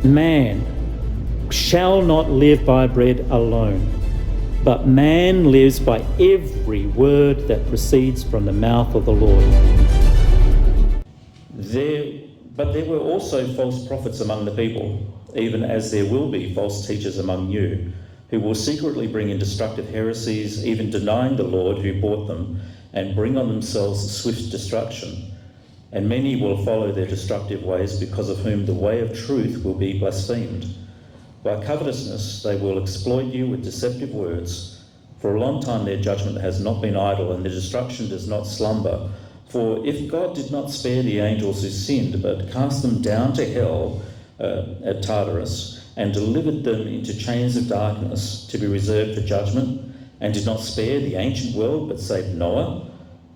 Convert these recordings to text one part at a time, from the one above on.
Man shall not live by bread alone, but man lives by every word that proceeds from the mouth of the Lord. But there were also false prophets among the people, even as there will be false teachers among you, who will secretly bring in destructive heresies, even denying the Lord who bought them, and bring on themselves swift destruction. And many will follow their destructive ways, because of whom the way of truth will be blasphemed. By covetousness they will exploit you with deceptive words. For a long time their judgment has not been idle, and their destruction does not slumber. For if God did not spare the angels who sinned, but cast them down to hell at Tartarus, and delivered them into chains of darkness to be reserved for judgment, and did not spare the ancient world, but saved Noah,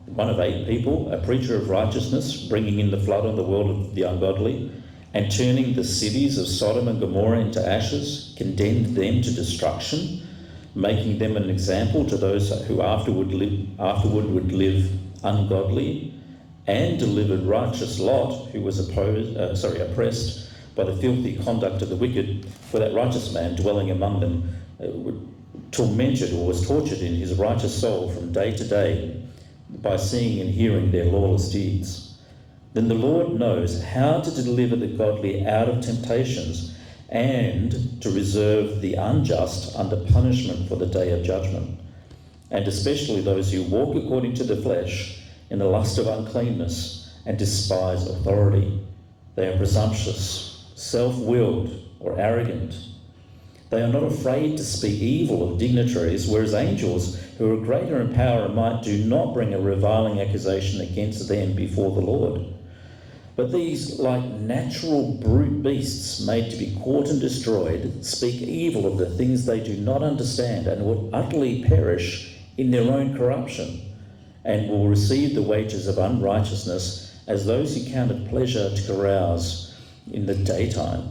one of 8 people, a preacher of righteousness, bringing in the flood on the world of the ungodly, and turning the cities of Sodom and Gomorrah into ashes, condemned them to destruction, making them an example to those who afterward would live ungodly, and delivered righteous Lot, who was oppressed by the filthy conduct of the wicked, for that righteous man dwelling among them tormented or was tortured in his righteous soul from day to day by seeing and hearing their lawless deeds. Then the Lord knows how to deliver the godly out of temptations, and to reserve the unjust under punishment for the day of judgment, and especially those who walk according to the flesh in the lust of uncleanness and despise authority. They are presumptuous, self-willed, or arrogant. They are not afraid to speak evil of dignitaries, whereas angels, who are greater in power and might, do not bring a reviling accusation against them before the Lord. But these, like natural brute beasts made to be caught and destroyed, speak evil of the things they do not understand, and will utterly perish in their own corruption, and will receive the wages of unrighteousness as those who count it pleasure to carouse in the daytime.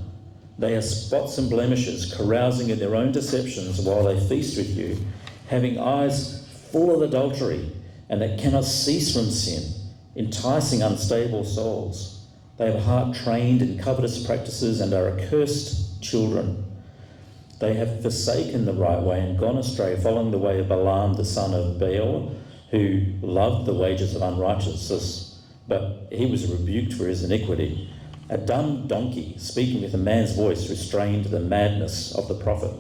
They are spots and blemishes, carousing in their own deceptions while they feast with you, having eyes full of adultery, and that cannot cease from sin, enticing unstable souls. They have a heart trained in covetous practices and are accursed children. They have forsaken the right way and gone astray, following the way of Balaam the son of Beor, who loved the wages of unrighteousness, but he was rebuked for his iniquity. A dumb donkey, speaking with a man's voice, restrained the madness of the prophet.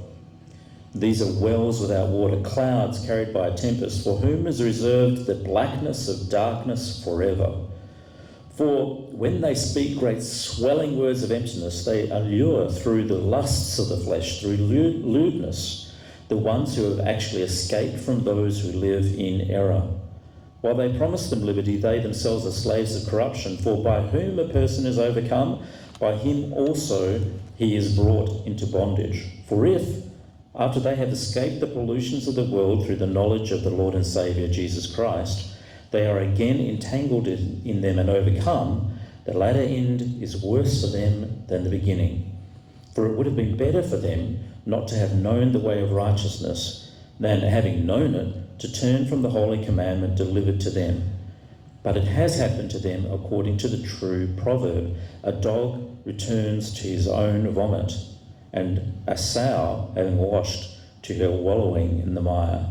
These are wells without water, clouds carried by a tempest, for whom is reserved the blackness of darkness forever. For when they speak great swelling words of emptiness, they allure through the lusts of the flesh, through lewdness, the ones who have actually escaped from those who live in error. While they promise them liberty, they themselves are slaves of corruption. For by whom a person is overcome, by him also he is brought into bondage. For if, after they have escaped the pollutions of the world through the knowledge of the Lord and Saviour Jesus Christ, they are again entangled in them and overcome, the latter end is worse for them than the beginning. For it would have been better for them not to have known the way of righteousness than, having known it, to turn from the holy commandment delivered to them. But it has happened to them according to the true proverb, a dog returns to his own vomit, and a sow, having washed, to her wallowing in the mire.